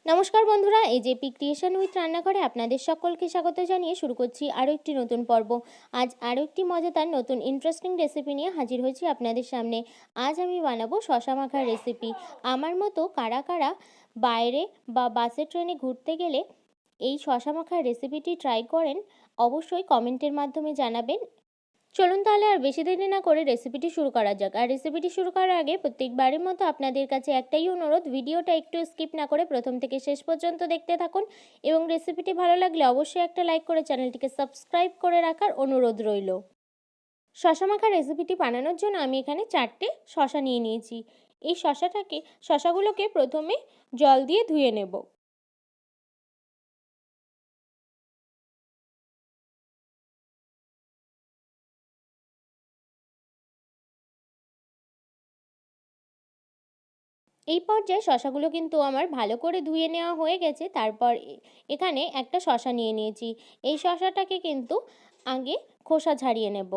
নমস্কার বন্ধুরা, এই যে পি ক্রিয়েশন উইথ রান্নাঘরে আপনাদের সকলকে স্বাগত জানিয়ে শুরু করছি আরও একটি নতুন পর্ব। আজ আরও একটি মজাদার নতুন ইন্টারেস্টিং রেসিপি নিয়ে হাজির হয়েছি আপনাদের সামনে। আজ আমি বানাবো শশা মাখার রেসিপি। আমার মতো কারা কারা বাইরে বা বাসে ট্রেনে ঘুরতে গেলে এই শশা মাখার রেসিপিটি ট্রাই করেন, অবশ্যই কমেন্টের মাধ্যমে জানাবেন। চলুন তাহলে আর বেশি দেরি না করে রেসিপিটি শুরু করা যাক। আর রেসিপিটি শুরু করার আগে প্রত্যেকবারের মতো আপনাদের কাছে একটাই অনুরোধ, ভিডিওটা একটু স্কিপ না করে প্রথম থেকে শেষ পর্যন্ত দেখতে থাকুন এবং রেসিপিটি ভালো লাগলে অবশ্যই একটা লাইক করে চ্যানেলটিকে সাবস্ক্রাইব করে রাখার অনুরোধ রইল। শশা মাখা রেসিপিটি বানানোর জন্য আমি এখানে 4টে শশা নিয়ে নিয়েছি। এই শশাগুলোকে প্রথমে জল দিয়ে ধুয়ে নেব। এই পর্যায়ে শশাগুলো কিন্তু আমার ভালো করে ধুয়ে নেওয়া হয়ে গেছে। তারপর এখানে একটা শশা নিয়ে নিয়েছি। এই শশাটাকে কিন্তু আগে খোসা ছাড়িয়ে নেব।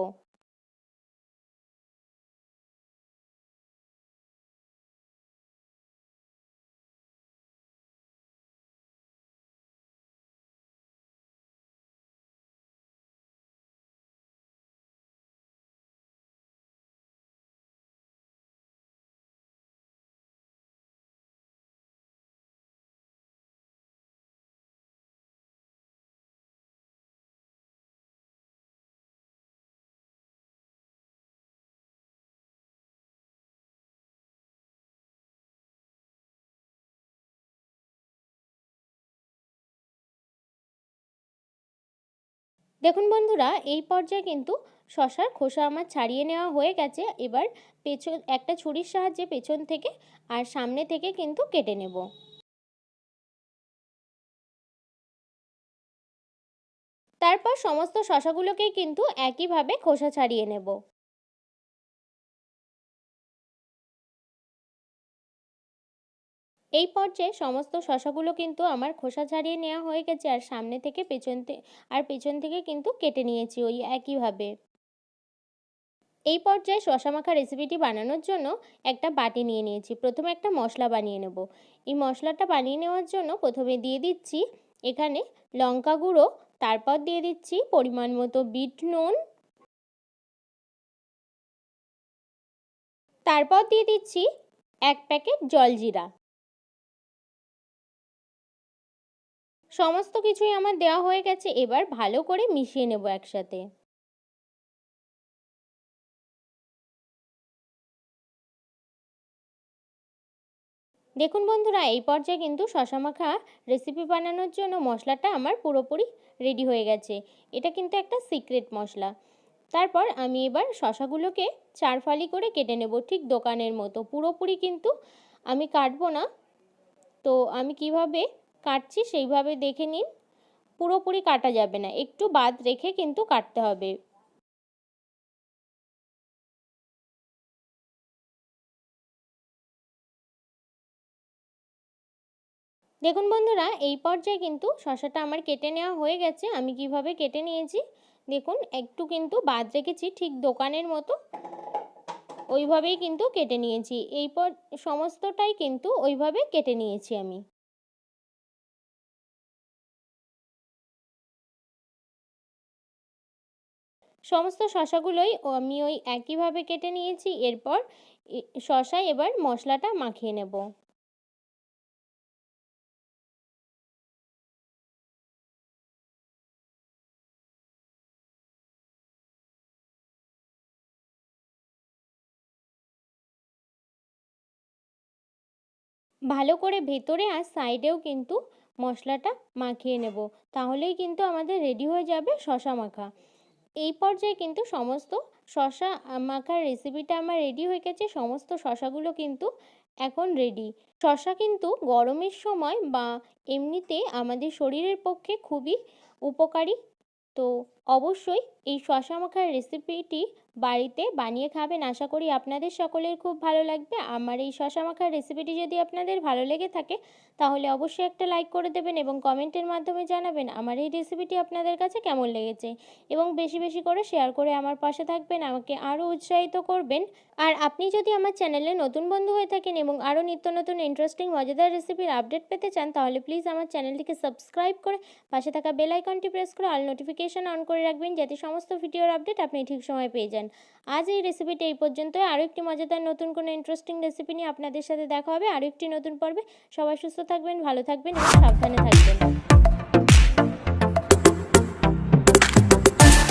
দেখুন বন্ধুরা, এই পর্যায়ে কিন্তু শশার খোসা আমার ছাড়িয়ে নেওয়া হয়ে গেছে। এবার একটা ছুরির সাহায্যে পেছন থেকে আর সামনে থেকে কিন্তু কেটে নেব। তারপর সমস্ত শশাগুলোকেই কিন্তু একইভাবে খোসা ছাড়িয়ে নেব। এই পর্যায়ে সমস্ত শশাগুলো কিন্তু আমার খোসা ছাড়িয়ে নেওয়া হয়ে গেছে, আর সামনে থেকে পেছন থেকে কিন্তু কেটে নিয়েছি ওই একইভাবে। এই পর্যায়ে শশা মাখা রেসিপিটি বানানোর জন্য একটা বাটি নিয়ে নিয়েছি। প্রথমে একটা মশলা বানিয়ে নেব। এই মশলাটা বানিয়ে নেওয়ার জন্য প্রথমে দিয়ে দিচ্ছি এখানে লঙ্কা গুঁড়ো, তারপর দিয়ে দিচ্ছি পরিমাণ মতো বিট নুন, তারপর দিয়ে দিচ্ছি 1 প্যাকেট জলজিরা। সমস্ত কিছুই আমার দেওয়া হয়ে গেছে। এবার ভালো করে মিশিয়ে নেব একসাথে। দেখুন বন্ধুরা, এই পর্যায়ে কিন্তু শশা মাখা রেসিপি বানানোর জন্য মশলাটা আমার পুরোপুরি রেডি হয়ে গেছে। এটা কিন্তু একটা সিক্রেট মশলা। তারপর আমি এবার শশাগুলোকে 4 ফালি করে কেটে নেব, ঠিক দোকানের মতো। পুরোপুরি কিন্তু আমি কাটবো না। তো আমি কিভাবে কাটছি সেইভাবে দেখে নিন। পুরোপুরি কাটা যাবে না, একটু বাদ রেখে কিন্তু কাটতে হবে। দেখুন বন্ধুরা, এই পর্যায়ে কিন্তু শশাটা আমার কেটে নেওয়া হয়ে গেছে। আমি কিভাবে কেটে নিয়েছি দেখুন, একটু কিন্তু বাদ রেখেছি, ঠিক দোকানের মতো ওইভাবেই কিন্তু কেটে নিয়েছি। সমস্তটাই কিন্তু ওইভাবে কেটে নিয়েছি আমি। সমস্ত শশাগুলোই আমি ওই একইভাবে কেটে নিয়েছি। এরপর শশায় এবার মশলাটা মাখিয়ে নেব। ভালো করে ভেতরে আর সাইডেও কিন্তু মশলাটা মাখিয়ে নেব। তাহলেই কিন্তু আমাদের রেডি হয়ে যাবে শশা মাখা। এই পর্যায়ে কিন্তু সমস্ত শশা মাখার রেসিপিটা আমার রেডি হয়ে গেছে। সমস্ত শশাগুলো কিন্তু এখন রেডি। শশা কিন্তু গরমের সময় বা এমনিতে আমাদের শরীরের পক্ষে খুবই উপকারী। তো অবশ্যই এই শশা মাখার রেসিপিটি বাড়িতে বানিয়ে খাবেন। আশা করি আপনাদের সকলের খুব ভালো লাগবে। আমার এই শশা মাখার রেসিপিটি যদি আপনাদের ভালো লেগে থাকে তাহলে অবশ্যই একটা লাইক করে দেবেন এবং কমেন্টের মাধ্যমে জানাবেন আমার এই রেসিপিটি আপনাদের কাছে কেমন লেগেছে, এবং বেশি বেশি করে শেয়ার করে আমার পাশে থাকবেন, আমাকে আরও উৎসাহিত করবেন। আর আপনি যদি আমার চ্যানেলে নতুন বন্ধু হয়ে থাকেন এবং আরও নিত্য নতুন ইন্টারেস্টিং মজাদার রেসিপির আপডেট পেতে চান তাহলে প্লিজ আমার চ্যানেলটিকে সাবস্ক্রাইব করে পাশে থাকা বেল আইকনটি প্রেস করে অল নোটিফিকেশন অন করে রাখবেন, যাতে সমস্ত ভিডিওর আপডেট আপনি ঠিক সময় পেয়ে যান। আজ এই রেসিপিটি এই পর্যন্তই। আরও একটি মজাদার নতুন কোনো ইন্টারেস্টিং রেসিপি নিয়ে আপনাদের সাথে দেখা হবে আরও একটি নতুন পর্বে। সবাই সুস্থ থাকবেন, ভালো থাকবেন এবং সাবধানে থাকবেন।